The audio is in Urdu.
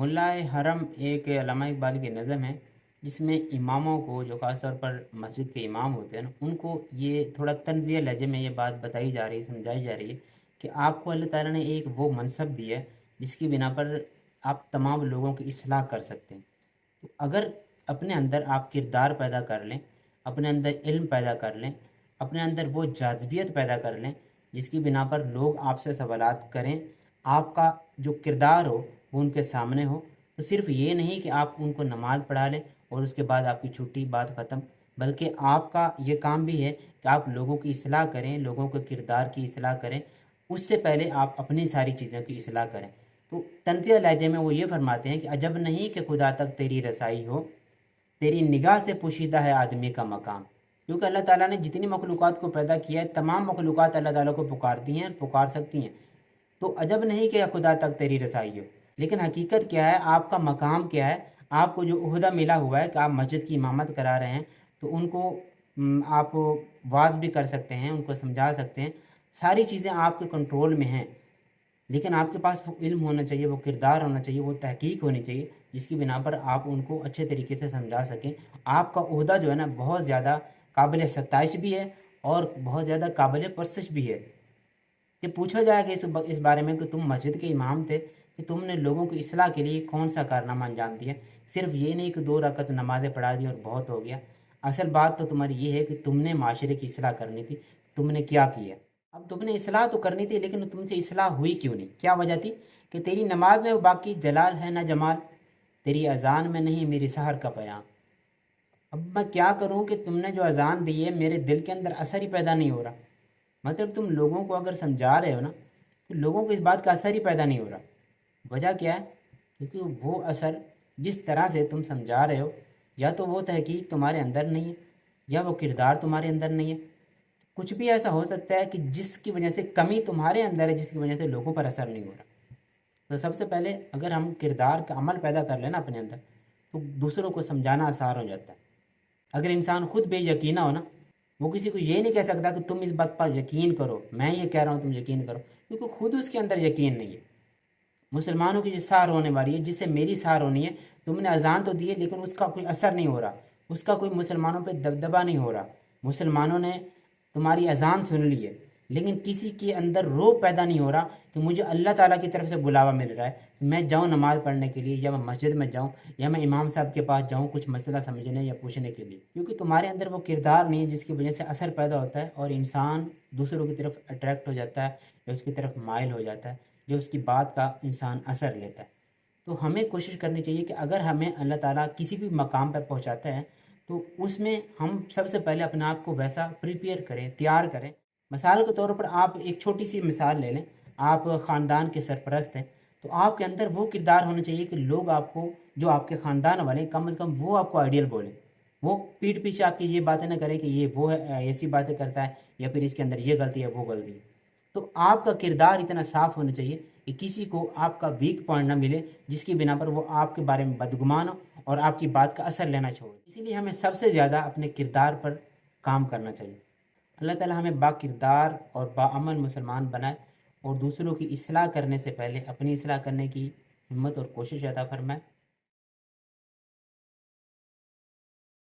ملائے حرم ایک علامہ اقبال کی نظم ہے جس میں اماموں کو، جو خاص طور پر مسجد کے امام ہوتے ہیں نا، ان کو یہ تھوڑا طنزیہ لہجے میں یہ بات بتائی جا رہی ہے، سمجھائی جا رہی ہے کہ آپ کو اللہ تعالیٰ نے ایک وہ منصب دیا ہے جس کی بنا پر آپ تمام لوگوں کی اصلاح کر سکتے ہیں۔ تو اگر اپنے اندر آپ کردار پیدا کر لیں، اپنے اندر علم پیدا کر لیں، اپنے اندر وہ جاذبیت پیدا کر لیں جس کی بنا پر لوگ آپ سے سوالات کریں، آپ کا جو کردار ہو وہ ان کے سامنے ہو، تو صرف یہ نہیں کہ آپ ان کو نماز پڑھا لیں اور اس کے بعد آپ کی چھٹی، بات ختم، بلکہ آپ کا یہ کام بھی ہے کہ آپ لوگوں کی اصلاح کریں، لوگوں کے کردار کی اصلاح کریں، اس سے پہلے آپ اپنی ساری چیزوں کی اصلاح کریں۔ تو تنزیہ لہجے میں وہ یہ فرماتے ہیں کہ عجب نہیں کہ خدا تک تیری رسائی ہو، تیری نگاہ سے پوشیدہ ہے آدمی کا مقام۔ کیونکہ اللہ تعالیٰ نے جتنی مخلوقات کو پیدا کیا ہے، تمام مخلوقات اللہ تعالیٰ کو پکارتی ہیں، پکار سکتی ہیں، تو عجب نہیں کہ خدا تک تیری رسائی ہو۔ لیکن حقیقت کیا ہے، آپ کا مقام کیا ہے، آپ کو جو عہدہ ملا ہوا ہے کہ آپ مسجد کی امامت کرا رہے ہیں، تو ان کو آپ واعظ بھی کر سکتے ہیں، ان کو سمجھا سکتے ہیں، ساری چیزیں آپ کے کنٹرول میں ہیں، لیکن آپ کے پاس وہ علم ہونا چاہیے، وہ کردار ہونا چاہیے، وہ تحقیق ہونی چاہیے جس کی بنا پر آپ ان کو اچھے طریقے سے سمجھا سکیں۔ آپ کا عہدہ جو ہے نا بہت زیادہ قابل ستائش بھی ہے اور بہت زیادہ قابل پرستش بھی ہے۔ کہ پوچھا جائے گا اس بارے میں کہ تم مسجد کے امام تھے، کہ تم نے لوگوں کی اصلاح کے لیے کون سا کارنامہ انجام دیا؟ صرف یہ نہیں کہ 2 رکعت نمازیں پڑھا دی اور بہت ہو گیا، اصل بات تو تمہاری یہ ہے کہ تم نے معاشرے کی اصلاح کرنی تھی، تم نے کیا کیا؟ اب تم نے اصلاح تو کرنی تھی لیکن تم سے اصلاح ہوئی کیوں نہیں؟ کیا وجہ تھی؟ کہ تیری نماز میں وہ باقی جلال ہے نہ جمال، تیری اذان میں نہیں میری سحر کا پیام۔ اب میں کیا کروں کہ تم نے جو اذان دی ہے میرے دل کے اندر اثر ہی پیدا نہیں ہو رہا۔ مطلب تم لوگوں کو اگر سمجھا رہے ہو نا، تو لوگوں کو اس بات کا اثر ہی پیدا نہیں ہو رہا۔ وجہ کیا ہے؟ کیونکہ وہ اثر جس طرح سے تم سمجھا رہے ہو، یا تو وہ تحقیق تمہارے اندر نہیں ہے، یا وہ کردار تمہارے اندر نہیں ہے۔ کچھ بھی ایسا ہو سکتا ہے کہ جس کی وجہ سے کمی تمہارے اندر ہے، جس کی وجہ سے لوگوں پر اثر نہیں ہو رہا۔ تو سب سے پہلے اگر ہم کردار کا عمل پیدا کر لینا اپنے اندر، تو دوسروں کو سمجھانا آسان ہو جاتا ہے۔ اگر انسان خود بے یقینہ ہو نا، وہ کسی کو یہ نہیں کہہ سکتا کہ تم اس بات پر یقین کرو، میں یہ کہہ رہا ہوں تم یقین کرو، کیونکہ خود اس کے اندر یقین نہیں ہے۔ مسلمانوں کی جو سار ہونے والی ہے، جس سے میری سار ہونی ہے، تم نے اذان تو دی ہے لیکن اس کا کوئی اثر نہیں ہو رہا، اس کا کوئی مسلمانوں پہ دبدبہ نہیں ہو رہا۔ مسلمانوں نے تمہاری اذان سن لی ہے لیکن کسی کے اندر روح پیدا نہیں ہو رہا کہ مجھے اللہ تعالیٰ کی طرف سے بلاوا مل رہا ہے، میں جاؤں نماز پڑھنے کے لیے، یا میں مسجد میں جاؤں، یا میں امام صاحب کے پاس جاؤں کچھ مسئلہ سمجھنے یا پوچھنے کے لیے، کیونکہ تمہارے اندر وہ کردار نہیں ہے جس کی وجہ سے اثر پیدا ہوتا ہے اور انسان دوسروں کی طرف اٹریکٹ ہو جاتا ہے یا اس کی طرف مائل ہو جاتا ہے، جو اس کی بات کا انسان اثر لیتا ہے۔ تو ہمیں کوشش کرنی چاہیے کہ اگر ہمیں اللہ تعالیٰ کسی بھی مقام پر پہنچاتا ہے تو اس میں ہم سب سے پہلے اپنے آپ کو ویسا پریپیئر کریں، تیار کریں۔ مثال کے طور پر آپ ایک چھوٹی سی مثال لے لیں، آپ خاندان کے سرپرست ہیں، تو آپ کے اندر وہ کردار ہونا چاہیے کہ لوگ آپ کو، جو آپ کے خاندان والے ہیں، کم از کم وہ آپ کو آئیڈیل بولیں، وہ پیٹھ پیچھے آپ کی یہ باتیں نہ کریں کہ یہ وہ ہے، ایسی باتیں کرتا ہے، یا پھر اس کے اندر یہ غلطی ہے وہ غلطی ہے۔ تو آپ کا کردار اتنا صاف ہونا چاہیے کہ کسی کو آپ کا ویک پوائنٹ نہ ملے جس کی بنا پر وہ آپ کے بارے میں بدگمان ہو اور آپ کی بات کا اثر لینا چھوڑے۔ اسی لیے ہمیں سب سے زیادہ اپنے کردار پر کام کرنا چاہیے۔ اللہ تعالیٰ ہمیں با کردار اور باعمل مسلمان بنائے اور دوسروں کی اصلاح کرنے سے پہلے اپنی اصلاح کرنے کی ہمت اور کوشش عطا فرمائے۔